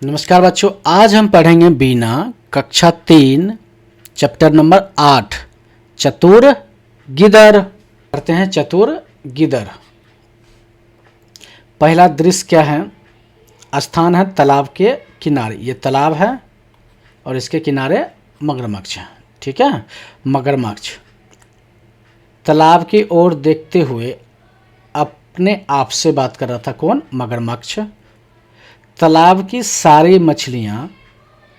नमस्कार बच्चों, आज हम पढ़ेंगे बीना कक्षा 3 चैप्टर नंबर 8 चतुर गिदर। करते हैं चतुर गिदर। पहला दृश्य क्या है? स्थान है तालाब के किनारे। ये तालाब है और इसके किनारे मगरमच्छ है। ठीक है, मगरमच्छ तालाब की ओर देखते हुए अपने आप से बात कर रहा था। कौन? मगरमच्छ। तालाब की सारी मछलियां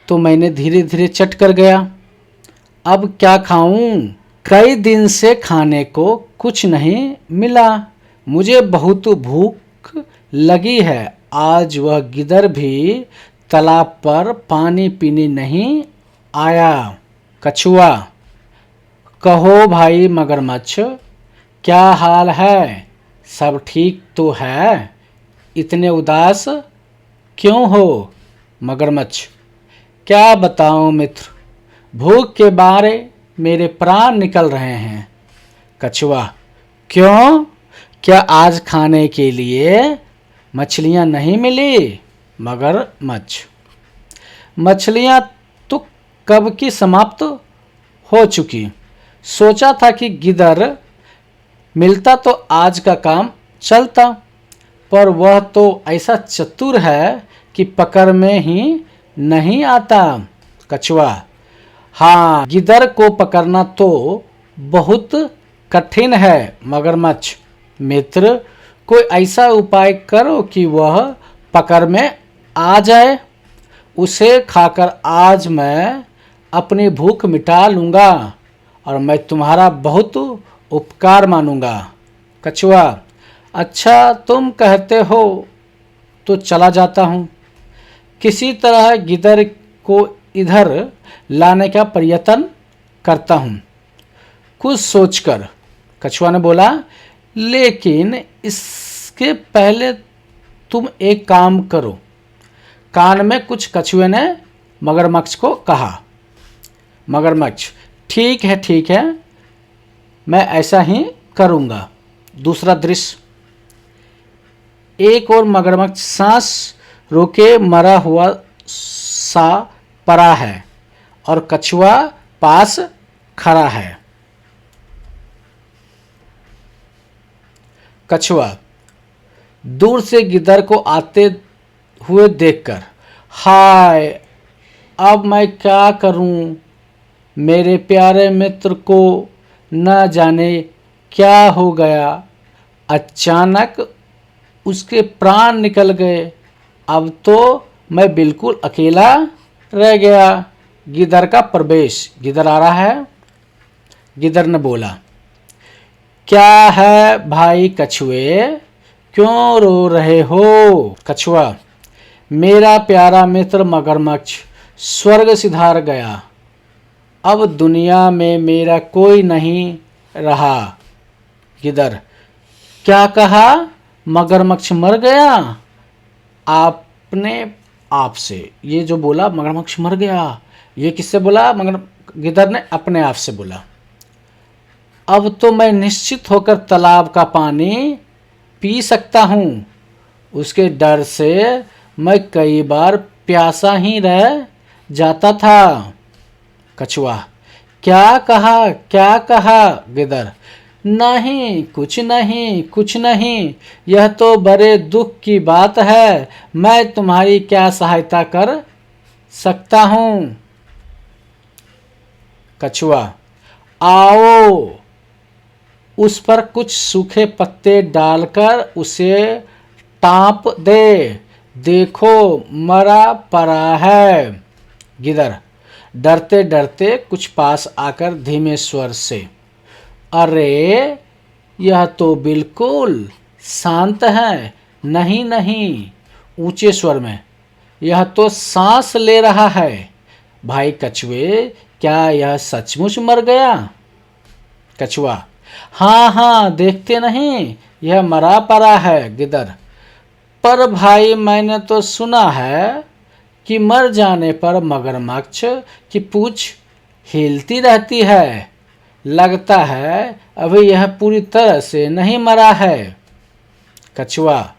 तो मैंने धीरे धीरे चट कर गया, अब क्या खाऊं? कई दिन से खाने को कुछ नहीं मिला, मुझे बहुत भूख लगी है। आज वह गिदर भी तालाब पर पानी पीने नहीं आया। कछुआ: कहो भाई मगरमच्छ, क्या हाल है? सब ठीक तो है? इतने उदास क्यों हो? मगरमच्छ: क्या बताऊं मित्र, भूख के मारे मेरे प्राण निकल रहे हैं। कछुआ: क्यों? क्या आज खाने के लिए मछलियां नहीं मिली? मगरमच्छ: मछलियां तो कब की समाप्त हो चुकी। सोचा था कि गिदर मिलता तो आज का काम चलता, पर वह तो ऐसा चतुर है कि पकड़ में ही नहीं आता। कछुआ: हाँ, गिदर को पकड़ना तो बहुत कठिन है। मगरमच्छ: मित्र, कोई ऐसा उपाय करो कि वह पकड़ में आ जाए। उसे खाकर आज मैं अपनी भूख मिटा लूँगा और मैं तुम्हारा बहुत उपकार मानूंगा। कछुआ: अच्छा, तुम कहते हो तो चला जाता हूँ। किसी तरह गिदर को इधर लाने का प्रयत्न करता हूँ। कुछ सोचकर कछुआ ने बोला, लेकिन इसके पहले तुम एक काम करो। कान में कुछ कछुए ने मगरमच्छ को कहा। मगरमच्छ: ठीक है, मैं ऐसा ही करूँगा। दूसरा दृश्य। एक और मगरमच्छ सांस रोके मरा हुआ सा पड़ा है और कछुआ पास खड़ा है। कछुआ दूर से गिदर को आते हुए देखकर, हाय, अब मैं क्या करूं? मेरे प्यारे मित्र को न जाने क्या हो गया। अचानक उसके प्राण निकल गए। अब तो मैं बिल्कुल अकेला रह गया। गिदर का प्रवेश। गिदर आ रहा है। गिदर ने बोला, क्या है भाई कछुए, क्यों रो रहे हो? कछुआ: मेरा प्यारा मित्र मगरमच्छ स्वर्ग सिधार गया, अब दुनिया में मेरा कोई नहीं रहा। गिदर: क्या कहा? मगरमच्छ मर गया? आपने आप से ये जो बोला मगरमच्छ मर गया, ये किससे बोला? गिदर ने अपने आप से बोला। अब तो मैं निश्चित होकर तालाब का पानी पी सकता हूँ। उसके डर से मैं कई बार प्यासा ही रह जाता था। कछुआ: क्या कहा? गिदर: नहीं, कुछ नहीं, यह तो बड़े दुख की बात है। मैं तुम्हारी क्या सहायता कर सकता हूँ? कछुआ: आओ, उस पर कुछ सूखे पत्ते डालकर उसे टाँप दे, देखो मरा पड़ा है। गिदर डरते डरते कुछ पास आकर धीमे स्वर से, अरे, यह तो बिल्कुल शांत है। नहीं, ऊंचे स्वर में, यह तो सांस ले रहा है। भाई कछुए, क्या यह सचमुच मर गया? कछुआ: हाँ, देखते नहीं, यह मरा पड़ा है। गिदर: पर भाई, मैंने तो सुना है कि मर जाने पर मगरमच्छ की पूंछ हिलती रहती है। लगता है अभी यह पूरी तरह से नहीं मरा है। कछुआ: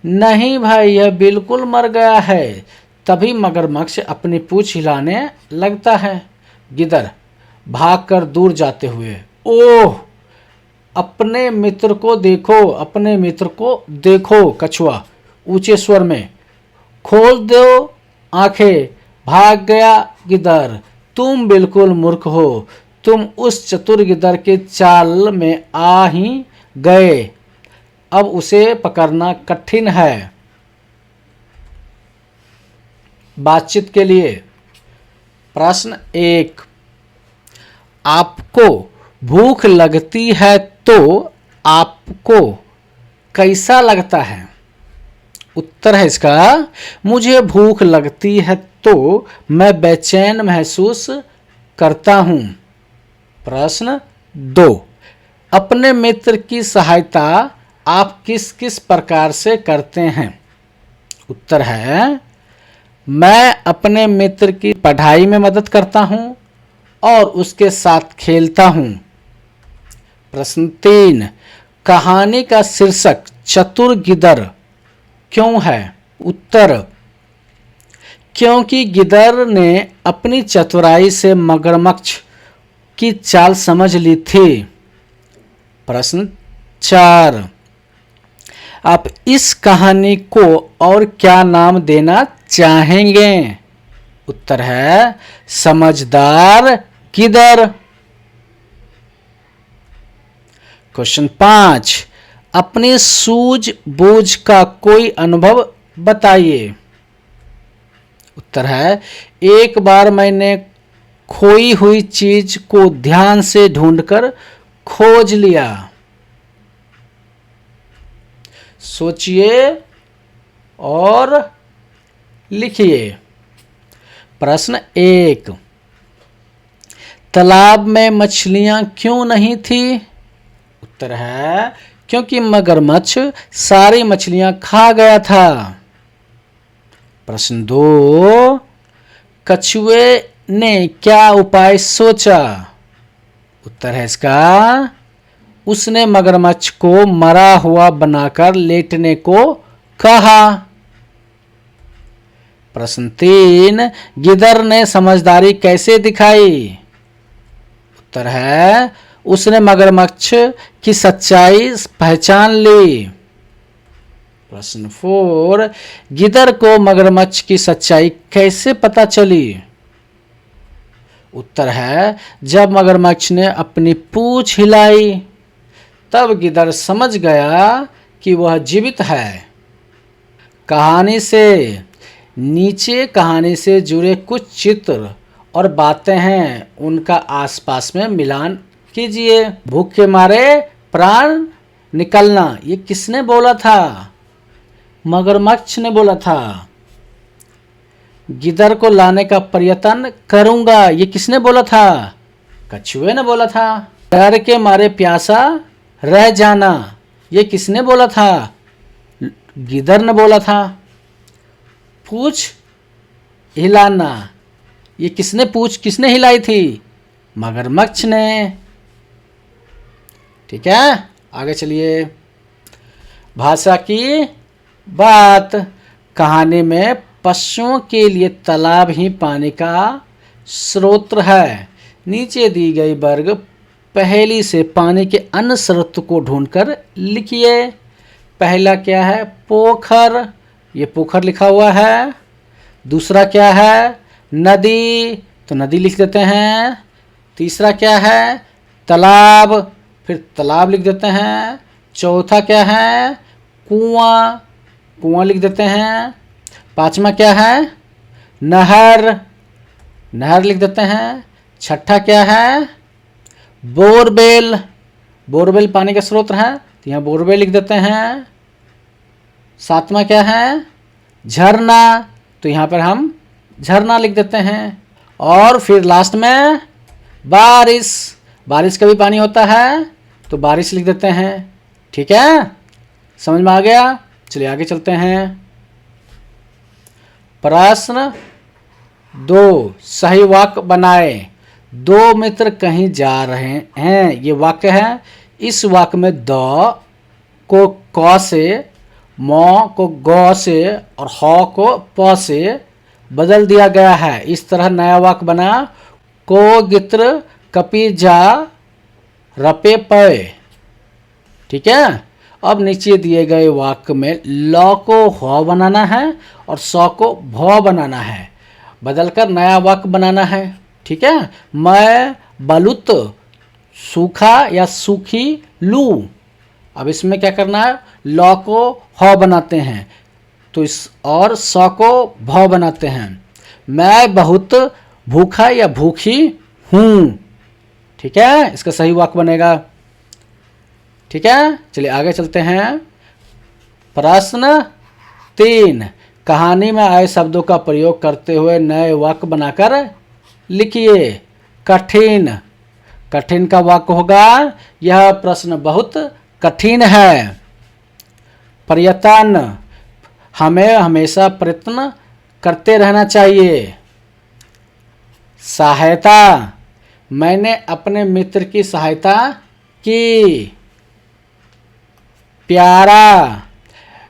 नहीं भाई, यह बिल्कुल मर गया है। तभी मगरमच्छ अपनी पूंछ हिलाने लगता है। गिदर भागकर दूर जाते हुए, ओह अपने मित्र को देखो, अपने मित्र को देखो। कछुआ ऊंचे स्वर में, खोल दो आंखें। भाग गया गिदर, तुम बिल्कुल मूर्ख हो, तुम उस चतुर गिदर के चाल में आ ही गए, अब उसे पकड़ना कठिन है। बातचीत के लिए प्रश्न 1, आपको भूख लगती है तो आपको कैसा लगता है? उत्तर है इसका, मुझे भूख लगती है तो मैं बेचैन महसूस करता हूं। प्रश्न 2, अपने मित्र की सहायता आप किस किस प्रकार से करते हैं? उत्तर है, मैं अपने मित्र की पढ़ाई में मदद करता हूं और उसके साथ खेलता हूं। प्रश्न 3, कहानी का शीर्षक चतुर गिदर क्यों है? उत्तर, क्योंकि गिदर ने अपनी चतुराई से मगरमच्छ की चाल समझ ली थी। प्रश्न 4, आप इस कहानी को और क्या नाम देना चाहेंगे? उत्तर है, समझदार गिदर। क्वेश्चन 5, अपनी सूझबूझ का कोई अनुभव बताइए। उत्तर है, एक बार मैंने खोई हुई चीज को ध्यान से ढूंढकर खोज लिया। सोचिए और लिखिए। प्रश्न 1, तालाब में मछलियां क्यों नहीं थी? उत्तर है, क्योंकि मगरमच्छ सारी मछलियां खा गया था। प्रश्न 2, कछुए ने क्या उपाय सोचा? उत्तर है इसका, उसने मगरमच्छ को मरा हुआ बनाकर लेटने को कहा। प्रश्न 3, गिदर ने समझदारी कैसे दिखाई? उत्तर है, उसने मगरमच्छ की सच्चाई पहचान ली। प्रश्न 4, गिदर को मगरमच्छ की सच्चाई कैसे पता चली? उत्तर है, जब मगरमच्छ ने अपनी पूंछ हिलाई तब गिदर समझ गया कि वह जीवित है। कहानी से नीचे कहानी से जुड़े कुछ चित्र और बातें हैं, उनका आसपास में मिलान कीजिए। भूख के मारे प्राण निकलना, ये किसने बोला था? मगरमच्छ ने बोला था। गिदर को लाने का प्रयत्न करूंगा, ये किसने बोला था? कछुए ने बोला था। डर के मारे प्यासा रह जाना, ये किसने बोला था? गिदर ने बोला था। पूंछ हिलाना, ये किसने हिलाई थी? मगरमच्छ ने। ठीक है, आगे चलिए। भाषा की बात, कहानी में पशुओं के लिए तालाब ही पानी का स्रोत है। नीचे दी गई वर्ग पहेली से पानी के अन्य स्रोत को ढूंढकर लिखिए। पहला क्या है? पोखर, ये पोखर लिखा हुआ है। दूसरा क्या है? नदी, तो नदी लिख देते हैं। तीसरा क्या है? तालाब, फिर तालाब लिख देते हैं। चौथा क्या है? कुआं, कुआं लिख देते हैं। पांचवा क्या है? नहर, नहर लिख देते हैं। छठा क्या है? बोरवेल, बोरवेल पानी का स्रोत है तो यहाँ बोरवेल लिख देते हैं। सातवां क्या है? झरना, तो यहाँ पर हम झरना लिख देते हैं। और फिर लास्ट में बारिश, बारिश का भी पानी होता है तो बारिश लिख देते हैं। ठीक है, समझ में आ गया? चलिए आगे चलते हैं। प्रश्न 2, सही वाक्य बनाए। दो मित्र कहीं जा रहे हैं, ये वाक्य है। इस वाक्य में द को क से, म को ग से और ह को प से बदल दिया गया है। इस तरह नया वाक्य बना, को गित्र कपि जा रपे पय। ठीक है। अब नीचे दिए गए वाक्य में ल को ह बनाना है और स को भ बनाना है, बदलकर नया वाक्य बनाना है। ठीक है। मैं बलुत सूखा या सूखी लूं। अब इसमें क्या करना है, ल को ह बनाते हैं तो इस और स को भ बनाते हैं। मैं बहुत भूखा या भूखी हूं। ठीक है, इसका सही वाक्य बनेगा। ठीक है, चलिए आगे चलते हैं। प्रश्न 3, कहानी में आए शब्दों का प्रयोग करते हुए नए वाक्य बनाकर लिखिए। कठिन, कठिन का वाक्य होगा, यह प्रश्न बहुत कठिन है। प्रयत्न, हमें हमेशा प्रयत्न करते रहना चाहिए। सहायता, मैंने अपने मित्र की सहायता की। प्यारा,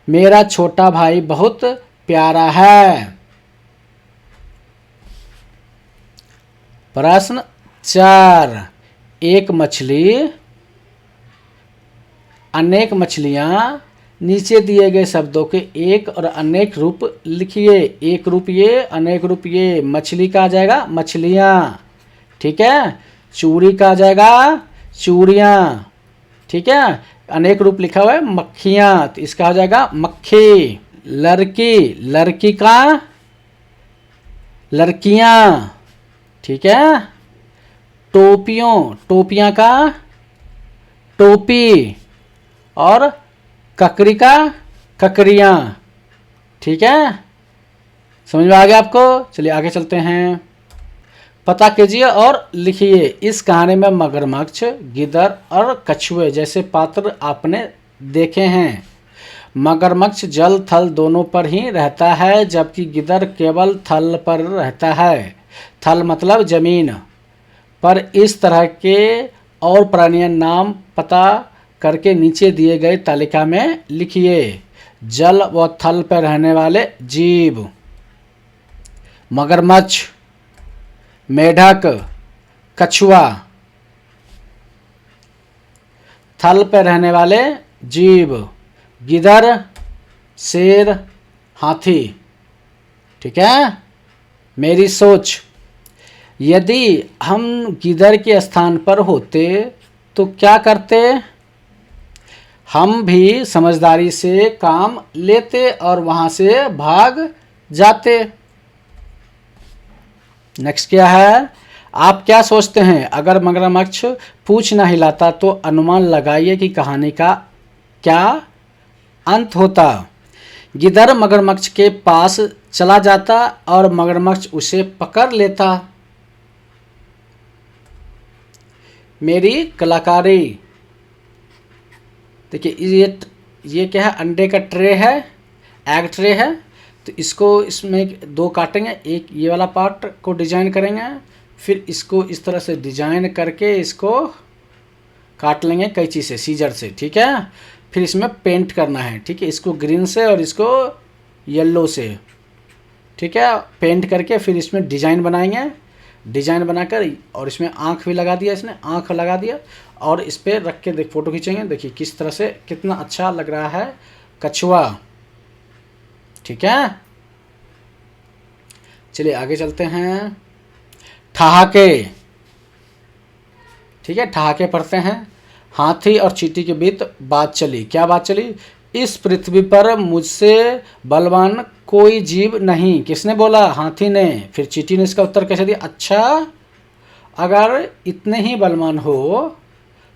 मेरा छोटा भाई बहुत प्यारा है। प्रश्न 4, एक मछली, अनेक मछलियां। नीचे दिए गए शब्दों के एक और अनेक रूप लिखिए। एक रूप ये, अनेक रूप ये। मछली का आ जाएगा मछलियां। ठीक है। चूड़ी का आ जाएगा चूड़ियां। ठीक है। अनेक रूप लिखा हुआ है मक्खियां, तो इसका हो जाएगा मक्खी। लड़की, लड़की का लड़कियां। ठीक है। टोपियों, टोपियां का टोपी। और ककरी का ककरियां। ठीक है, समझ में आ गया आपको। चलिए आगे चलते हैं। पता कीजिए और लिखिए। इस कहानी में मगरमच्छ, गिद्ध और कछुए जैसे पात्र आपने देखे हैं। मगरमच्छ जल थल दोनों पर ही रहता है, जबकि गिद्ध केवल थल पर रहता है। थल मतलब जमीन पर। इस तरह के और प्राणियों नाम पता करके नीचे दिए गए तालिका में लिखिए। जल व थल पर रहने वाले जीव। मगरमच्छ, मेढक, कछुआ। थल पर रहने वाले जीव, गिद्ध, शेर, हाथी। ठीक है। मेरी सोच, यदि हम गिद्ध के स्थान पर होते तो क्या करते? हम भी समझदारी से काम लेते और वहां से भाग जाते। नेक्स्ट क्या है? आप क्या सोचते हैं अगर मगरमच्छ पूंछ न हिलाता तो अनुमान लगाइए कि कहानी का क्या अंत होता। गिद्ध मगरमच्छ के पास चला जाता और मगरमच्छ उसे पकड़ लेता। मेरी कलाकारी, देखिए ये क्या है, अंडे का ट्रे है, एग ट्रे है। तो इसको इसमें दो काटेंगे, एक ये वाला पार्ट को डिजाइन करेंगे, फिर इसको इस तरह से डिजाइन करके इसको काट लेंगे कैंची से, सीजर से। ठीक है। फिर इसमें पेंट करना है। ठीक है, इसको ग्रीन से और इसको येलो से। ठीक है, पेंट करके फिर इसमें डिजाइन बनाएंगे। डिजाइन बनाकर और इसमें आँख भी लगा दिया, इसने आँख लगा दिया और इस पर रख के देख फोटो खींचेंगे। देखिए किस तरह से कितना अच्छा लग रहा है कछुआ। ठीक है, चलिए आगे चलते हैं। ठहाके। ठीक है, ठहाके पढ़ते हैं। हाथी और चींटी के बीच बात चली। क्या बात चली? इस पृथ्वी पर मुझसे बलवान कोई जीव नहीं। किसने बोला? हाथी ने। फिर चींटी ने इसका उत्तर कैसे दिया? अच्छा, अगर इतने ही बलवान हो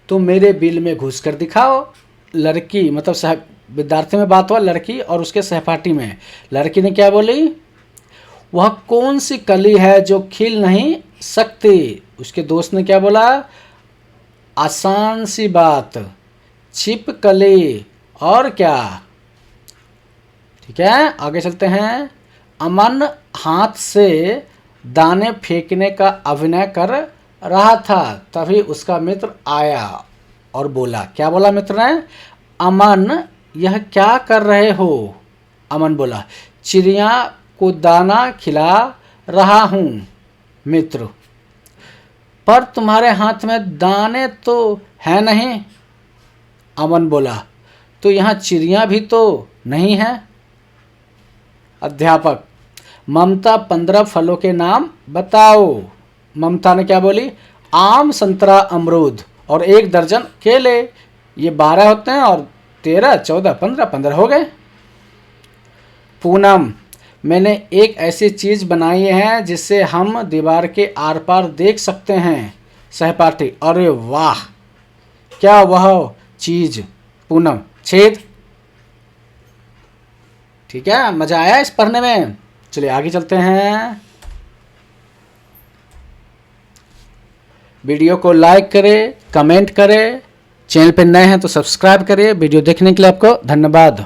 तो मेरे बिल में घुस कर दिखाओ। लड़की मतलब विद्यार्थी में बात हुआ, लड़की और उसके सहपाठी में। लड़की ने क्या बोली? वह कौन सी कली है जो खिल नहीं सकती? उसके दोस्त ने क्या बोला? आसान सी बात, छिपकली। और क्या? ठीक है, आगे चलते हैं। अमन हाथ से दाने फेंकने का अभिनय कर रहा था, तभी उसका मित्र आया और बोला। क्या बोला मित्र ने? अमन, यह क्या कर रहे हो? अमन बोला, चिड़िया को दाना खिला रहा हूँ मित्र, पर तुम्हारे हाथ में दाने तो है नहीं। अमन बोला, तो यहाँ चिड़िया भी तो नहीं है। अध्यापक, ममता 15 फलों के नाम बताओ। ममता ने क्या बोली? आम, संतरा, अमरूद और 1 दर्जन केले। ये 12 होते हैं और 13, 14, 15, 15 हो गए। पूनम, मैंने एक ऐसी चीज़ बनाई है जिससे हम दीवार के आर पार देख सकते हैं। सहपाठी, अरे वाह, क्या वह चीज़? पूनम, छेद। ठीक है, मज़ा आया इस पढ़ने में। चलिए आगे चलते हैं। वीडियो को लाइक करें, कमेंट करें, चैनल पर नए हैं तो सब्सक्राइब करिए। वीडियो देखने के लिए आपको धन्यवाद।